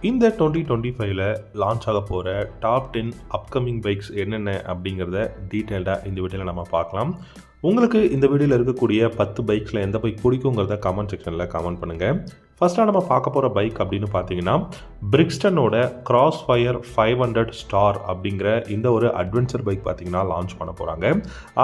இந்த 2025ல லான்ச் ஆக போகிற டாப் 10 அப்கமிங் பைக்ஸ் என்னென்ன அப்படிங்கிறத டீட்டெயில்டாக இந்த வீடியோவில் நம்ம பார்க்கலாம். உங்களுக்கு இந்த வீடியோவில் இருக்கக்கூடிய 10 பைக்ஸில் எந்த பைக் பிடிக்குங்கிறத கமெண்ட் செக்ஷனில் கமெண்ட் பண்ணுங்கள். ஃபஸ்ட்டாக நம்ம பார்க்க போகிற பைக் அப்படின்னு பார்த்தீங்கன்னா பிரிக்ஸ்டனோட கிராஸ் ஃபயர் 500 ஸ்டார் அப்படிங்கிற இந்த ஒரு அட்வென்ச்சர் பைக் பார்த்தீங்கன்னா லான்ச் பண்ண போகிறாங்க.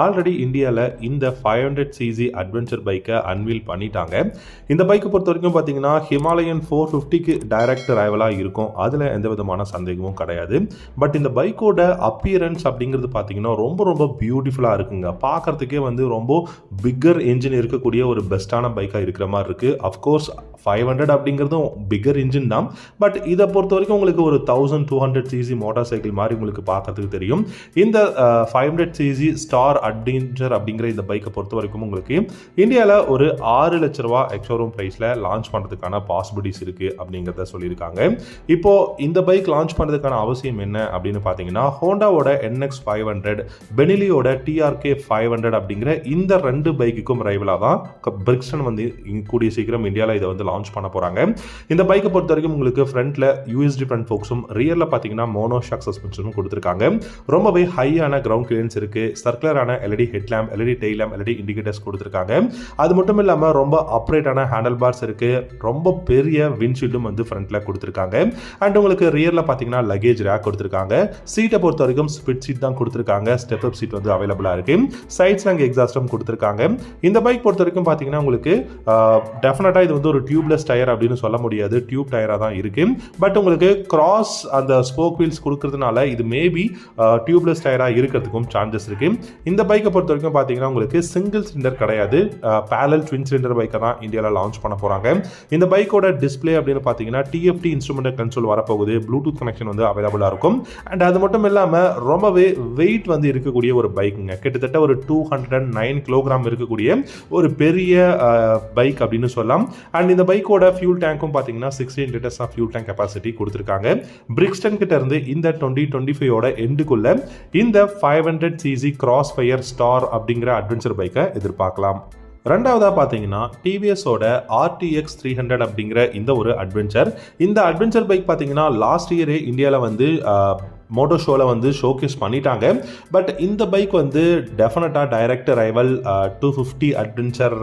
ஆல்ரெடி இந்தியாவில் இந்த 500cc அட்வென்ச்சர் பைக்கை அன்வீல் பண்ணிட்டாங்க. இந்த பைக்கை பொறுத்த வரைக்கும் பார்த்தீங்கன்னா ஹிமாலயன் 450க்கு டைரக்ட் ரைவலாக இருக்கும், அதில் எந்த விதமான சந்தேகமும் கிடையாது. பட் இந்த பைக்கோட அப்பியரன்ஸ் அப்படிங்கிறது பார்த்தீங்கன்னா ரொம்ப பியூட்டிஃபுல்லாக இருக்குங்க. பார்க்குறதுக்கே வந்து ரொம்ப பிக்கர் என்ஜின் இருக்கக்கூடிய ஒரு பெஸ்ட்டான பைக்காக இருக்கிற மாதிரி இருக்குது. அஃப்கோர்ஸ் 500 அப்படிங்கிறதும் பிக்கர் இன்ஜின் தான். பட் இதை பொறுத்த வரைக்கும் உங்களுக்கு ஒரு 1200cc மோட்டார் சைக்கிள் மாதிரி உங்களுக்கு பார்க்கறதுக்கு தெரியும். இந்த 500cc ஸ்டார் அட்வென்ச்சர் அப்படிங்கிற இந்த பைக்கை பொறுத்த வரைக்கும் உங்களுக்கு இந்தியாவில் ஒரு 6 லட்ச ரூபா எக்ஸ்ஷோரூம் ப்ரைஸில் லான்ச் பண்ணுறதுக்கான பாசிபிலிட்டிஸ் இருக்குது அப்படிங்கிறத சொல்லியிருக்காங்க. இப்போது இந்த பைக் லான்ச் பண்ணுறதுக்கான அவசியம் என்ன அப்படின்னு பார்த்தீங்கன்னா ஹோண்டாவோட NX 500, பெனிலியோட TRK 500 அப்படிங்கிற இந்த 2 பைக்குக்கும் ரைவலாக தான் பிரிக்ஸ்டன் வந்து கூடிய சீக்கிரம் இந்தியாவில் இதை வந்து லான்ச் பண்ண போறாங்க. இந்த பைக்கை பொறுத்த வரைக்கும் உங்களுக்கு ஃப்ரண்ட்ல USD ஃப்ரண்ட் ஃபோக்ஸும் ரியர்ல பாத்தீங்கன்னா மோனோஷாக் சஸ்பென்ஷனும் கொடுத்திருக்காங்க. ரொம்பவே ஹையான கிரவுண்ட் கிளியரன்ஸ் இருக்கு. சர்க்குலரான LED headlamp, LED tail lamp, LED indicators கொடுத்திருக்காங்க. அது மட்டும் இல்லாம ரொம்ப அப்ரைட்டான ஹேண்டில் பார்ஸ் இருக்கு. ரொம்ப பெரிய விண்ட்ஷீல்டும் வந்து ஃப்ரண்ட்ல கொடுத்திருக்காங்க. அண்ட் உங்களுக்கு ரியர்ல பாத்தீங்கன்னா லக்கேஜ் ரேக் கொடுத்திருக்காங்க. சீட்டை பொறுத்த வரைக்கும் ஸ்பிட் சீட் தான் கொடுத்திருக்காங்க. ஸ்டெப் அப் சீட் வந்து அவைலபிளா இருக்கு. சைட்ஸ்ல அங்க எக்ஸாஸ்டும் கொடுத்திருக்காங்க. இந்த பைக் பொறுத்த வரைக்கும் பாத்தீங்கன்னா உங்களுக்கு டெஃபினட்டா இது வந்து ஒரு டியூப்லெஸ் டயர் அப்படின்னு சொல்ல முடியாது, டியூப் டயரா தான் இருக்கு. பட் உங்களுக்கு கிராஸ் அந்த ஸ்போக் வீல்ஸ் கொடுக்கறதுனால இது மேபி டியூப்லெஸ் டயரா இருக்கிறதுக்கும் சான்சஸ் இருக்கு. இந்த பைக்கை பொறுத்த வரைக்கும் பாத்தீங்கன்னா உங்களுக்கு சிங்கிள் சிலிண்டர் கிடையாது, பேரலல் ட்வின் சிலிண்டர் பைக்கை தான் இந்தியாவில் லான்ச் பண்ண போறாங்க. இந்த பைக்கோட டிஸ்பிளே அப்படின்னு பாத்தீங்கன்னா TFT இன்ஸ்ட்ருமெண்ட் கன்சோல் வரப்போகுது. ப்ளூடூத் கனெக்ஷன் வந்து அவைலபிளா இருக்கும். அண்ட் அது மட்டும் இல்லாம ரொம்பவே வெயிட் வந்து இருக்கக்கூடிய ஒரு பைக்குங்க. கிட்டத்தட்ட ஒரு 209 கிலோகிராம் இருக்கக்கூடிய ஒரு பெரிய பைக் அப்படின்னு சொல்லலாம். அண்ட் இந்த பைக்கோட ஃபியூல் டேங்க்கும் பார்த்தீங்கன்னா 16 litres of fuel tank capacity கொடுத்துருக்காங்க. பிரிக்ஸ்டன் கிட்ட இருந்து இந்த 2025ஓட எண்டுக்குள்ள இந்த 500cc கிராஸ் ஃபயர் ஸ்டார் அப்படிங்கிற அட்வென்ச்சர் பைக்கை எதிர்பார்க்கலாம். ரெண்டாவதாக பார்த்தீங்கன்னா டிவிஎஸோட RTX 300 அப்படிங்கிற இந்த ஒரு அட்வென்ச்சர். இந்த அட்வென்ச்சர் பைக் பார்த்தீங்கன்னா லாஸ்ட் இயரே இந்தியாவில் வந்து மோட்டோ ஷோவில் வந்து ஷோகேஸ் பண்ணிட்டாங்க. பட் இந்த பைக் வந்து டெஃபினட்டாக டைரக்ட் ரைவல் 250 அட்வென்ச்சர்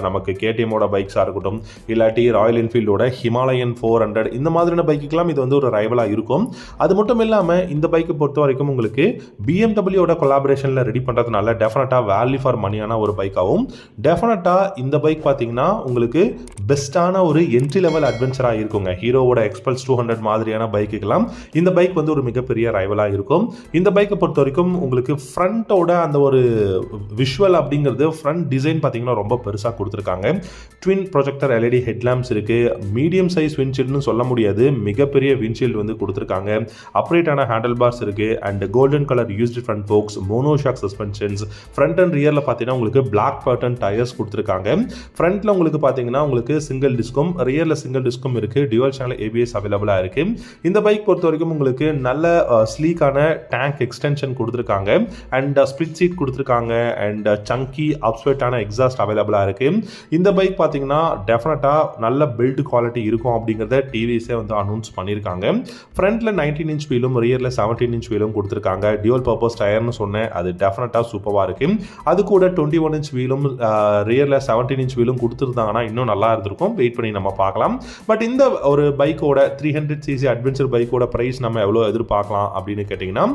நமக்கு KTMோட பைக்ஸாக இருக்கட்டும், இல்லாட்டி ராயல் என்ஃபீல்டோட ஹிமாலயன் 400 இந்த மாதிரியான பைக்குக்கெல்லாம் இது வந்து ஒரு ரைவலாக இருக்கும். அது மட்டும் இல்லாமல் இந்த பைக்கை பொறுத்த வரைக்கும் உங்களுக்கு BMWவோட கொலாபரேஷனில் ரெடி பண்ணுறதுனால டெஃபினட்டாக வேல்யூ ஃபார் மணியான ஒரு பைக்காகவும், டெஃபினட்டாக இந்த பைக் பார்த்தீங்கன்னா உங்களுக்கு பெஸ்ட்டான ஒரு என்ட்ரி லெவல் அட்வென்ச்சராக இருக்குங்க. ஹீரோவோட எக்ஸ்பல்ஸ் 200 மாதிரியான பைக்குக்கெல்லாம் இந்த பைக் வந்து ஒரு மிகப்பெரிய ரைவலாக இருக்கும். இந்த பைக்கை பொறுத்த வரைக்கும் உங்களுக்கு ஃப்ரண்டோட அந்த ஒரு விஷுவல் அப்படிங்கிறது ஃப்ரண்ட் டிசைன் பார்த்தீங்கன்னா ரொம்ப பெருசாக கொடுத்துருக்காங்க. ட்வின் ப்ரொஜெக்டர் LED ஹெட்லாம்ப்ஸ் இருக்கு. மீடியம் சைஸ் விண்ட்ஷீல்டுன்னு சொல்ல முடியாது, மிகப்பெரிய விண்ட்ஷீல்டு வந்து கொடுத்துருக்காங்க. அப்ரைட்டான ஹேண்டில் பார்ஸ் இருக்கு. And golden colour USD front forks, monoshock suspensions, front and ரியர்ல பார்த்தீங்கன்னா உங்களுக்கு பிளாக் பேட்டர்ன் டயர்ஸ் கொடுத்துருக்காங்க. ஃப்ரண்ட்ல உங்களுக்கு பார்த்தீங்கன்னா உங்களுக்கு சிங்கிள் டிஸ்கும், ரியர்ல சிங்கிள் டிஸ்கும் இருக்கு. டியூவல் சேனல் ABS அவைலபிளா இருக்கு. இந்த பைக் பொறுத்த வரைக்கும் உங்களுக்கு நல்ல ஸ்லீக்கான டேங்க் எக்ஸ்டென்ஷன் கொடுத்துருக்காங்க. அண்ட் ஸ்பிளிட் சீட் கொடுத்துருக்காங்க. அண்ட் சங்கி அப்ஸ்வெட்டான எக்ஸாஸ்ட் அவைலபிளாக இருக்கு. இந்த பைக் பார்த்தீங்கன்னா டெஃபினட்டாக நல்ல பில்ட் குவாலிட்டி இருக்கும் அப்படிங்கிறத டிவிஎஸே வந்து அனௌன்ஸ் பண்ணியிருக்காங்க. ஃப்ரண்ட்ல 19 இன்ச் வீலும், ரியர்ல 17 இன்ச் வீலும் கொடுத்துருக்காங்க. டியூவல் பர்பஸ் டயர்னு சொன்னேன், அது டெஃபினட்டாக சூப்பராக இருக்கு. அது கூட 21 இன்ச் வீலும், ரியர்ல 17 இன்ச் வீலும் கொடுத்துருந்தாங்கன்னா இன்னும் நல்லா இருந்திருக்கும். வெயிட் பண்ணி நம்ம பார்க்கலாம். பட் இந்த ஒரு பைக்கோட 300cc அட்வென்ச்சர் பைக்கோட பிரைஸ் நம்ம எவ்வளோ எதிர்பார்க்கலாம் அப்படின்னு கேட்டிங்கன்னா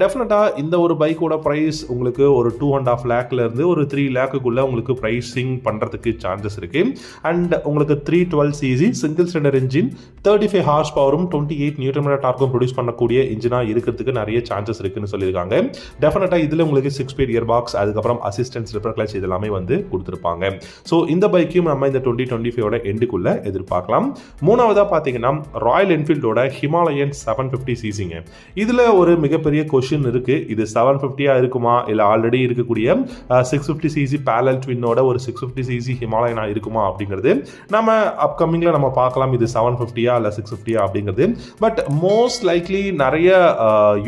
டெஃபினட்டாக இந்த ஒரு பைக்கோட ப்ரைஸ் உங்களுக்கு ஒரு 2.5 லேக்லேருந்து ஒரு 3 லேக்குள்ளே உங்களுக்கு ப்ரைஸிங் பண்ணுறதுக்கு சான்சஸ் இருக்குது. அண்ட் உங்களுக்கு 312cc single cylinder engine, 35 hours பவரும் 28 நியூட்டன் மீட்டர் டார்க்கும் ப்ரொடியூஸ் பண்ணக்கூடிய இன்ஜினாக இருக்கிறதுக்கு நிறைய சான்சஸ் இருக்குன்னு சொல்லியிருக்காங்க. டெஃபினட்டாக இதில் உங்களுக்கு 6 ஸ்பீட் கியர் பாக்ஸ், அதுக்கப்புறம் அசிஸ்டன்ஸ் ரிப்பர் கிளச் இதெல்லாமே வந்து கொடுத்துருப்பாங்க. ஸோ இந்த பைக்கையும் நம்ம இந்த 2025ஓட எண்டுக்குள்ளே எதிர்பார்க்கலாம். மூணாவதாக பார்த்தீங்கன்னா ராயல் என்ஃபீல்டோட ஹிமாலயன் 750cc. இதுல ஒரு மிகப்பெரிய கொஸ்டின் இருக்கு. இது 750 இருக்குமா, இல்ல ஆல்ரெடி இருக்கக்கூடிய 650cc பேரலல் ட்வின்னோட ஒரு 650cc ஹிமாலயனா இருக்குமா அப்படிங்கிறது நம்ம அப்கமிங்ல நம்ம பார்க்கலாம். இது 750 இல்ல 650 அப்படிங்கிறது. பட் மோஸ்ட் லைக்லி நிறைய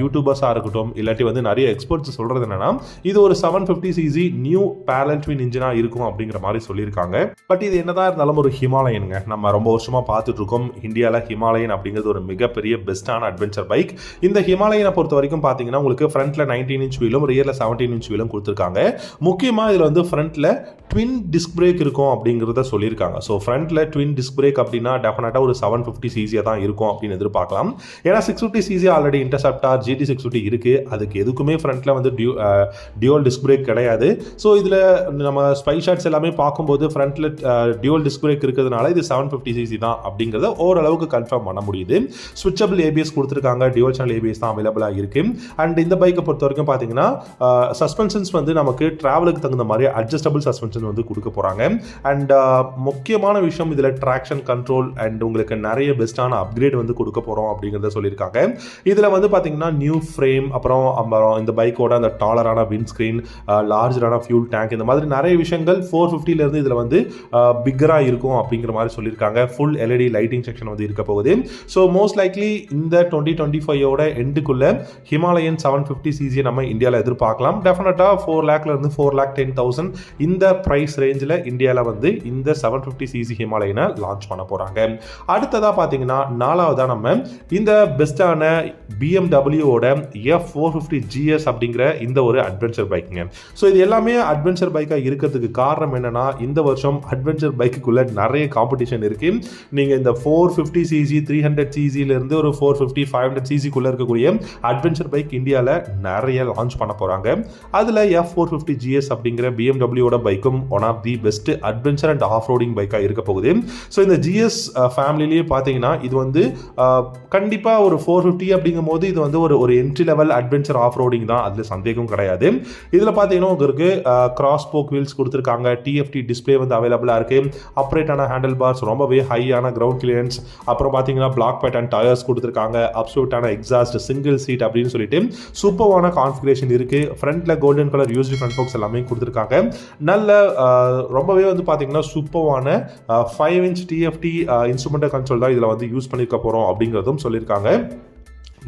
யூடியூபர்ஸா இருக்கட்டும், இல்லாட்டி வந்து நிறைய எக்ஸ்பர்ட்ஸ் சொல்றது என்னன்னா இது ஒரு 750cc நியூ பேரலல் ட்வின் இன்ஜினா இருக்கும் அப்படிங்கிற மாதிரி சொல்லியிருக்காங்க. பட் இது என்னதான் இருந்தாலும் ஒரு ஹிமாலயனுங்க, நம்ம ரொம்ப வருஷமா பார்த்துட்டு இருக்கோம். இந்தியாவில் ஹிமாலயன் அப்படிங்கிறது ஒரு மிகப்பெரிய பெஸ்டான அட்வென்ச்சர் பைக். இந்த ஹிமாலயனை பொறுத்த வரைக்கும் பார்த்தீங்கன்னா உங்களுக்கு ஃப்ரண்ட்ல 19 இன்ச் வீலும் ரியர்ல 17 இன்ச் வீலும் கொடுத்துருக்காங்க. முக்கியமாக இதில் வந்து ஃப்ரண்ட்ல ட்வின் டிஸ்க் பிரேக் இருக்கும் அப்படிங்கிறத சொல்லியிருக்காங்க. ஸோ ஃப்ரண்ட்ல ட்வின் டிஸ்க் பிரேக் அப்படின்னா டெஃபினட்டாக ஒரு 750 சிசியாக தான் இருக்கும் அப்படின்னு எதிர்பார்க்கலாம். ஏன்னா 650 சிசி ஆல்ரெடி இன்டர்செப்டார் GT 650 இருக்கு. அதுக்கு எதுக்குமே ஃப்ரண்ட்ல வந்து டியூவல் டிஸ்க் பிரேக் கிடையாது. ஸோ இதில் நம்ம ஸ்பை ஷாட்ஸ் எல்லாமே பார்க்கும்போது ஃப்ரண்ட்ல டியூவல் டிஸ்க் பிரேக் இருக்கிறதுனால இது 750 சிசி தான் அப்படிங்கிறத ஓரளவுக்கு கன்ஃபார்ம் பண்ண முடியுது. ஸ்விட்சபிள் ABS கொடுத்துருக்காங்க, டியூவல் சேனல் ABS தான் அவைலபிளாக இருக்கு. அண்ட் இந்த பைக்கை பொறுத்த வரைக்கும் பார்த்தீங்கன்னா சஸ்பென்ஷன்ஸ் வந்து நமக்கு டிராவலுக்கு தகுந்த மாதிரி அட்ஜஸ்டபிள் சஸ்பென்ஷன் வந்து கொடுக்க போறாங்க. அண்ட் முக்கியமான விஷயம் இதில் ட்ராக்ஷன் கண்ட்ரோல் அண்ட் உங்களுக்கு நிறைய பெஸ்டான அப்கிரேட் வந்து கொடுக்க போறோம் அப்படிங்கிறத சொல்லியிருக்காங்க. இதில் வந்து பார்த்தீங்கன்னா நியூ ஃப்ரேம், அப்புறம் இந்த பைக்கோட அந்த டாலரான விண்ட்ஸ்கிரீன், லார்ஜரான ஃபியூல் டேங்க், இந்த மாதிரி நிறைய விஷயங்கள் 450 இருந்து இதில் வந்து பிக்கரா இருக்கும் அப்படிங்கிற மாதிரி சொல்லியிருக்காங்க. ஃபுல் LED லைட்டிங் செக்ஷன் வந்து இருக்க போகுது. ஸோ மோஸ்ட் லைக்லி இந்த 2025ஓட எண்டுக்குள்ள ஹிமாலயன் 750 சிசி நம்ம இந்தியாவில் எதிர்பார்க்கலாம். டெஃபினட்டா 4 லேக்ல இருந்து 4,10,000 இந்த பிரைஸ் ரேஞ்சில் இந்தியாவில் வந்து இந்த 750 சிசி ஹிமாலயனை லான்ச் பண்ண போறாங்க. அடுத்ததா பார்த்தீங்கன்னா நாலாவதா நம்ம இந்த பெஸ்டான BMW-ஓட F450 GS அப்படிங்கிற இந்த ஒரு அட்வென்ச்சர் பைக்குங்க. ஸோ இது எல்லாமே அட்வென்ச்சர் பைக்காக இருக்கிறதுக்கு காரணம் என்னன்னா இந்த வருஷம் அட்வென்ச்சர் பைக்குள்ள நிறைய காம்படிஷன் இருக்கு. நீங்க இந்த 450 சிசி 300 சிசில இருந்து ஒரு 450 500 சிசிக்குள்ள இருக்கக்கூடிய அட்வென்ச்சர் பைக் இந்தியாவில் நிறைய லான்ச் பண்ண போறாங்க. அதுல F450 GS அப்படிங்கிற BMW-ஓட பைக்கும் one of the best adventure and off roading பைக்காக இருக்க போகுது. ஸோ இந்த GS ஃபேமிலிலேயே பார்த்தீங்கன்னா இது வந்து கண்டிப்பாக ஒரு 450 அப்படிங்கும் போது இது வந்து ஒரு entry level adventure of roading தான், அதில் சந்தேகம் கிடையாது. இதில் பார்த்தீங்கன்னா உங்களுக்கு கிராஸ் போக் வீல்ஸ் கொடுத்துருக்காங்க, TFT டிஸ்பிளே வந்து அவைலபிளாக இருக்கு, அப்ரேட்டான ஹேண்டில் பார்ஸ், ரொம்பவே ஹையான கிரவுண்ட் கிளியரன்ஸ், அப்புறம் பார்த்தீங்கன்னா பிளாக் பேட்டர்ன் டயர்ஸ் கொடுத்துருக்காங்க, அப்சல்யூட்டான எக்ஸாஸ்ட், சிங்கிள் சீட் அப்படின்னு சொல்லிட்டு சூப்பரான கான்ஃபிகரேஷன் இருக்கு. ஃப்ரண்ட்ல golden colour used front box எல்லாமே கொடுத்துருக்காங்க. நல்ல ரொம்பவே வந்து பார்த்தீங்கன்னா சூப்பரான 5 இன்ச் TFT இன்ஸ்ட்ருமெண்டல் கன்சோல் தான் இதில் வந்து யூஸ் பண்ணிக்க போகிறோம் அப்படிங்கிறதும் சொல்லியிருக்காங்க.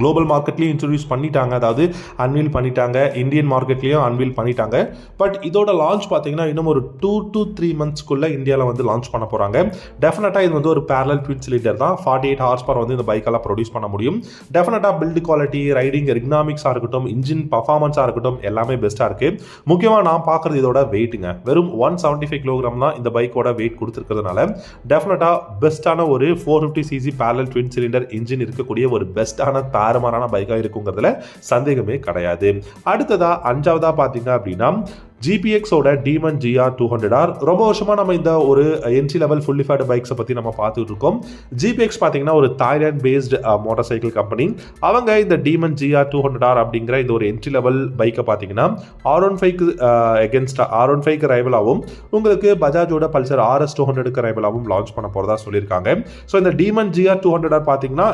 குளோபல் மார்க்கெட்லேயும் இன்ட்ரடியூஸ் பண்ணிட்டாங்க, அதாவது அன்வீல் பண்ணிட்டாங்க, இந்தியன் மார்க்கெட்லேயும் அன்வீல் பண்ணிட்டாங்க. பட் இதோட லான்ச் பார்த்தீங்கன்னா இன்னும் ஒரு 2 to 3 monthsக்குள்ள இந்தியாவில் வந்து லான்ச் பண்ண போகிறாங்க. டெஃபினட்டாக இது வந்து ஒரு பேரலல் ட்வின் சிலிண்டர் தான், 48 ஹார்ஸ் பவர் வந்து இந்த பைக்கெல்லாம் ப்ரொடியூஸ் பண்ண முடியும். டெஃபினட்டாக பில்டு குவாலிட்டி, ரைடிங் எர்கனாமிக்ஸாக இருக்கட்டும், இன்ஜின் பர்ஃபார்மன்ஸாக இருக்கட்டும் எல்லாமே பெஸ்ட்டாக இருக்குது. முக்கியமாக நான் பார்க்குறது இதோட வெயிட்டுங்க, வெறும் 175 கிலோகிராம் தான் இந்த பைக்கோட வெயிட் கொடுத்துருக்கிறதுனால டெஃபினட்டாக பெஸ்ட்டான ஒரு 450 CC parallel twin cylinder engine இருக்கக்கூடிய ஒரு பெஸ்ட்டான தாறுமாறான பைக்காக இருக்குங்கிறதுல சந்தேகமே கிடையாது. அடுத்ததா 5வதா பார்த்தீங்க அப்படின்னா GPX-ஓட Demon GR 200R. ரொம்ப வருஷமா நம்ம இந்த ஒரு என்ட்ரி லெவல் ஃபுல்லி ஃபேட் பைக்ஸை பற்றி நம்ம பார்த்துட்டு இருக்கோம். GPX பார்த்தீங்கன்னா ஒரு Thailand based motor cycle company. அவங்க இந்த Demon GR 200R அப்படிங்கிற இந்த ஒரு என்ட்ரி லெவல் பைக்கை பார்த்தீங்கன்னா R15க்கு எகென்ஸ்ட் R15க்கு ரைவலாகவும் உங்களுக்கு பஜாஜோட பல்சர் RS 200க்கு ரைவலாகவும் லான்ச் பண்ண போகிறதா சொல்லியிருக்காங்க. ஸோ இந்த Demon GR 200R பார்த்தீங்கன்னா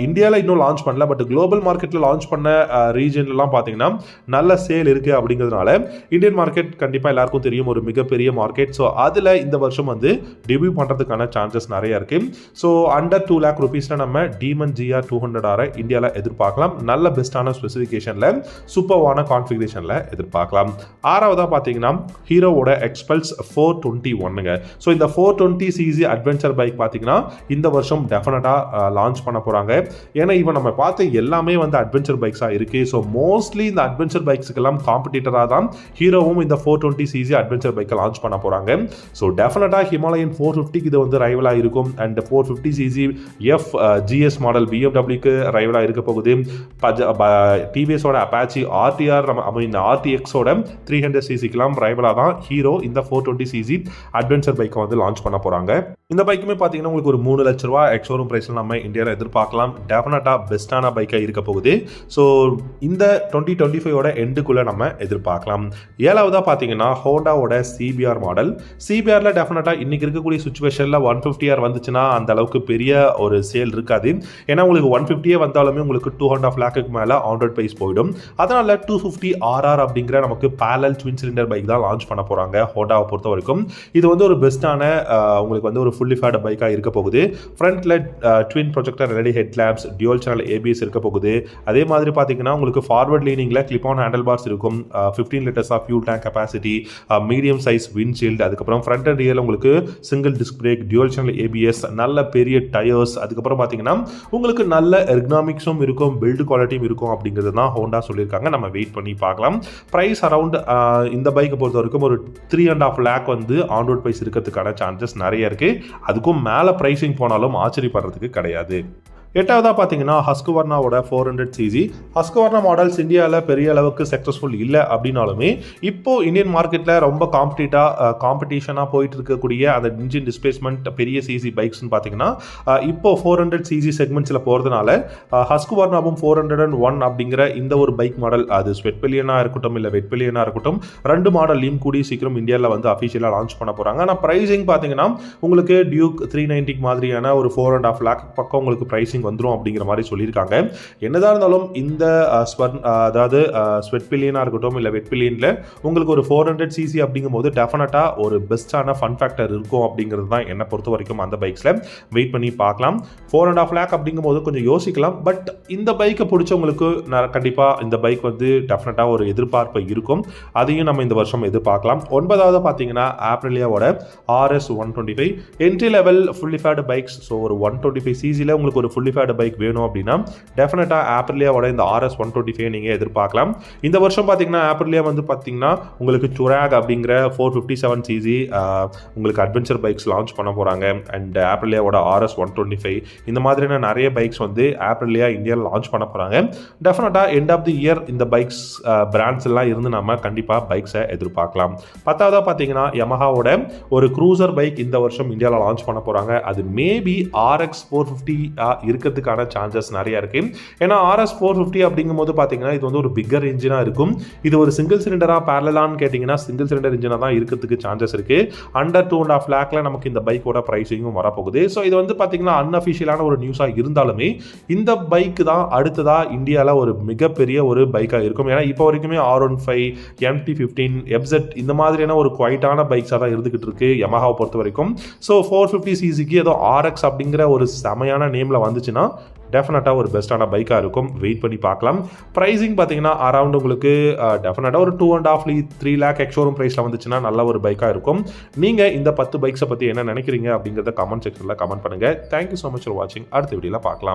இந்தியாவில் இன்னும் லான்ச் பண்ணல, பட் குளோபல் மார்க்கெட்டில் லான்ச் பண்ண ரீஜன்லாம் பார்த்தீங்கன்னா நல்ல சேல் இருக்குது. அப்படிங்கிறதுனால இந்தியன் மார்க்கெட் கண்டிப்பாக எல்லாருக்கும் தெரியும், ஒரு மிகப்பெரிய மார்க்கெட். ஸோ அதில் இந்த வருஷம் வந்து டெபியூ பண்ணுறதுக்கான சான்சஸ் நிறைய இருக்கு. ஸோ அண்டர் 2 lakh rupeesல நம்ம Demon GR 200R இந்தியாவில் எதிர்பார்க்கலாம். நல்ல பெஸ்டான ஸ்பெசிஃபிகேஷனில் சூப்பர்வான கான்ஃபிகரேஷனில் எதிர்பார்க்கலாம். 6வதா பார்த்தீங்கன்னா ஹீரோவோட எக்ஸ்பல்ஸ் 421ங்க. ஸோ இந்த 420 சிசி அட்வென்ச்சர் பைக் பார்த்தீங்கன்னா இந்த வருஷம் டெஃபினட்டாக லான்ச் பண்ண போகிறாங்க. ஏன்னா இப்போ நம்ம பார்த்த எல்லாமே வந்து அட்வென்ச்சர் பைக்ஸாக இருக்குது. ஸோ மோஸ்ட்லி இந்த அட்வென்ச்சர் பைக்ஸுக்கெல்லாம் காம்படிட்டராக தான் ஹீரோவும் இந்த 420 சிசி அட்வென்ச்சர் பைக்கை லான்ச் பண்ண போறாங்க. ஸோ டெஃபினட்டாக ஹிமாலயன் 450க்கு இது வந்து ரைவலாக இருக்கும். அண்ட் 450 சிசி GS மாடல் BMW-க்கு ரைவலாக இருக்க போகுது. TVS-ஓட அப்பாச்சி RTR RTX-ஓட 300 சிசிக்கெல்லாம் ரைவலாக தான் ஹீரோ இந்த 420 சிசி அட்வென்ச்சர் பைக்கை வந்து லான்ச் பண்ண போறாங்க. இந்த பைக்குமே பார்த்தீங்கன்னா உங்களுக்கு ஒரு 3 லட்ச ரூபா எக்ஸ்ஷோரூம் ப்ரைஸில் நம்ம இந்தியாவில் எதிர்பார்க்கலாம். டெஃபினட்டாக பெஸ்ட்டான பைக்காக இருக்க போகுது. ஸோ இந்த 2025ஓட எண்டுக்குள்ளே நம்ம எதிர்பார்க்கலாம். 7வதா பார்த்தீங்கன்னா ஹோண்டாவோட CBR மாடல். CBRல டெஃபினட்டாக இன்னைக்கு இருக்கக்கூடிய சுச்சுவேஷனில் 150R வந்துச்சுன்னா அந்த அளவுக்கு பெரிய ஒரு சேல் இருக்காது. ஏன்னா உங்களுக்கு 150 வந்தாலுமே உங்களுக்கு 2.5 lakhக்கு மேலே ஆன்ரோட் ப்ரைஸ் போயிடும். அதனால 250RR அப்படிங்கிற நமக்கு பேரலல் ட்வின் சிலிண்டர் பைக் தான் லான்ச் பண்ண போகிறாங்க ஹோண்டாவை பொறுத்த வரைக்கும். இது வந்து ஒரு பெஸ்ட்டான உங்களுக்கு வந்து ஒரு ஃபுல்லி ஃபேட் பைக்காக இருக்க போகுது. ஃப்ரண்ட்டில் twin projector LED head lamps, dual channel ABS இருக்க போகுது. அதே மாதிரி பார்த்தீங்கன்னா உங்களுக்கு ஃபார்வர்ட் லீனிங்கில் கிளிப் ஆன் ஹேண்டில் பார்ஸ் இருக்கும். 15 litres of fuel tank capacity, medium size windshield, அதுக்கப்புறம் ஃப்ரண்ட் அண்ட் ரியல் உங்களுக்கு single disc brake, dual channel ABS, நல்ல பெரிய டயர்ஸ், அதுக்கப்புறம் பார்த்தீங்கன்னா உங்களுக்கு நல்ல எர்கனாமிக்ஸும் இருக்கும், பில்டு குவாலிட்டியும் இருக்கும் அப்படிங்கிறது தான் ஹோண்டா சொல்லியிருக்காங்க. நம்ம வெயிட் பண்ணி பார்க்கலாம். ப்ரைஸ் அரவுண்ட் இந்த பைக்கை பொறுத்த வரைக்கும் ஒரு 3.5 lakh வந்து ஆன் ரோட் ப்ரைஸ் இருக்கிறதுக்கான சான்சஸ் நிறைய இருக்குது. அதுக்கும் மேலே ப்ரைஸிங் போனாலும் ஆச்சரியப்படுறதுக்கு கிடையாது. எட்டாவதாக பார்த்தீங்கன்னா ஹஸ்கவர்னாவோட 400cc. ஹஸ்கவர்னா மாடல்ஸ் இந்தியாவில் பெரிய அளவுக்கு சக்ஸஸ்ஃபுல் இல்லை அப்படின்னாலுமே இப்போ இந்தியன் மார்க்கெட்டில் ரொம்ப காம்படிஷனாக போயிட்டு இருக்கக்கூடிய அந்த இன்ஜின் டிஸ்பிளேஸ்மெண்ட் பெரிய சிசி பைக்ஸ்னு பார்த்தீங்கன்னா இப்போ 400cc செக்மெண்ட்ஸில் போகிறதுனால ஹஸ்கவர்னாவும் 401 அப்படிங்கிற இந்த ஒரு பைக் மாடல், அது ஸ்வெட் பில்லியனாக இருக்கட்டும் இல்லை வெட் பில்லியனாக இருக்கட்டும், 2 மாடல்லையும் கூடி சீக்கிரம் இந்தியாவில் வந்து அஃபிஷியலாக லான்ச் பண்ண போகிறாங்க. ஆனால் ப்ரைஸிங் பார்த்தீங்கன்னா உங்களுக்கு டியூக் 390 மாதிரியான ஒரு 4.5 lakh பக்கம் உங்களுக்கு ப்ரைஸிங் வந்துரும் அப்படிங்கிற மாதிரி சொல்லியிருக்காங்க. என்னதான் இருந்தாலும் இந்த அதாவது ஸ்வெட் பில்லியனாக இருக்கட்டும் இல்லை வெட் பில்லியனில் உங்களுக்கு ஒரு 400cc அப்படிங்கும் போது டெஃபினட்டாக ஒரு பெஸ்ட்டான ஃபன் ஃபேக்டர் இருக்கும் அப்படிங்கிறது தான் என்னை பொறுத்த வரைக்கும் அந்த பைக்ஸில். வெயிட் பண்ணி பார்க்கலாம். 4.5 lakh அப்படிங்கும் போது கொஞ்சம் யோசிக்கலாம். பட் இந்த பைக்கை பிடிச்சவங்களுக்கு கண்டிப்பாக இந்த பைக் வந்து டெஃபினட்டாக ஒரு எதிர்பார்ப்பு இருக்கும். அதையும் நம்ம இந்த வருஷம் எதிர்பார்க்கலாம். 9வது பார்த்தீங்கன்னா ஆப்ரிலியாவோட RS 125 entry level fully faired bikes. So ஒரு 125cc உங்களுக்கு ஒரு ஃபுல்லி ஃபேட் பைக் வேணும் அப்படின்னா டெஃபினட்டாக ஆப்ரிலியாவோட இந்த RS 125 நீங்கள் எதிர்பார்க்கலாம். இந்த வருஷம் பார்த்தீங்கன்னா ஆப்ரிலியா வந்து பார்த்தீங்கன்னா உங்களுக்கு சுராக் அப்படிங்கிற 457cc உங்களுக்கு அட்வென்ச்சர் பைக்ஸ் லான்ச் பண்ண போகிறாங்க. அண்ட் ஆப்ரிலியாவோட RS 125 இந்த மாதிரியான நிறைய பைக்ஸ் வந்து ஆப்ரிலியா இந்தியாவில் லான்ச் பண்ண போகிறாங்க. டெஃபினட்டாக எண்ட் ஆஃப் தி இயர் இந்த பைக்ஸ் பிராண்ட்ஸ் எல்லாம் இருந்து நம்ம கண்டிப்பாக பைக்ஸை எதிர்பார்க்கலாம். 10வதாக பார்த்தீங்கன்னா யமஹாவோட ஒரு க்ரூசர் பைக் இந்த வருஷம் இந்தியாவில் லான்ச் பண்ண போகிறாங்க. அது மேபி RX 450 இருக்கிறதுக்கான சான்சஸ் நிறைய இருக்கு. ஏன்னா RS 450 அப்படிங்கும் போது பார்த்தீங்கன்னா இது வந்து ஒரு பிக்கர் இன்ஜினாக இருக்கும். இது ஒரு சிங்கிள் சிலிண்டராக பேரலான்னு கேட்டிங்கன்னா சிங்கிள் சிலிண்டர் இன்ஜினாக தான் இருக்கிறதுக்கு சான்சஸ் இருக்கு. அண்டர் 2.5 lakhல நமக்கு இந்த பைக்கோட ப்ரைஸிங்கும் வரப்போகுது. ஸோ இது வந்து பார்த்தீங்கன்னா அன்அஃபிஷியலான ஒரு நியூஸாக இருந்தாலுமே இந்த பைக் தான் அடுத்ததாக இந்தியாவில் ஒரு மிகப்பெரிய ஒரு பைக்காக இருக்கும். ஏன்னா இப்போ வரைக்குமே R15, MT15, FZ இந்த மாதிரியான ஒரு குவைட்டான பைக்ஸாக தான் இருந்துகிட்டு இருக்கு யமஹாவை பொறுத்த வரைக்கும். ஸோ 450cc ஏதோ RX அப்படிங்கிற ஒரு செமையான நேமில் வந்துச்சுன்னா டெஃபினட்டாக ஒரு பெஸ்ட்டான பைக்காக இருக்கும். வெயிட் பண்ணி பார்க்கலாம். ப்ரைஸிங் பார்த்தீங்கன்னா அரௌண்ட் உங்களுக்கு டெஃபினட்டாக ஒரு 2.5-3 lakh எக்ஸோரூம் ப்ரைஸில் வந்துச்சுன்னா நல்ல ஒரு பைக்காக இருக்கும். நீங்கள் இந்த 10 பைக்ஸை பற்றி என்ன நினைக்கிறீங்க அப்படிங்கிறத கமெண்ட் செக்ஷனில் கமெண்ட் பண்ணுங்கள். தேங்க்யூ ஸோ மச் ஃபார் வாட்சிங். அடுத்த வீடியோவில் பார்க்கலாம்.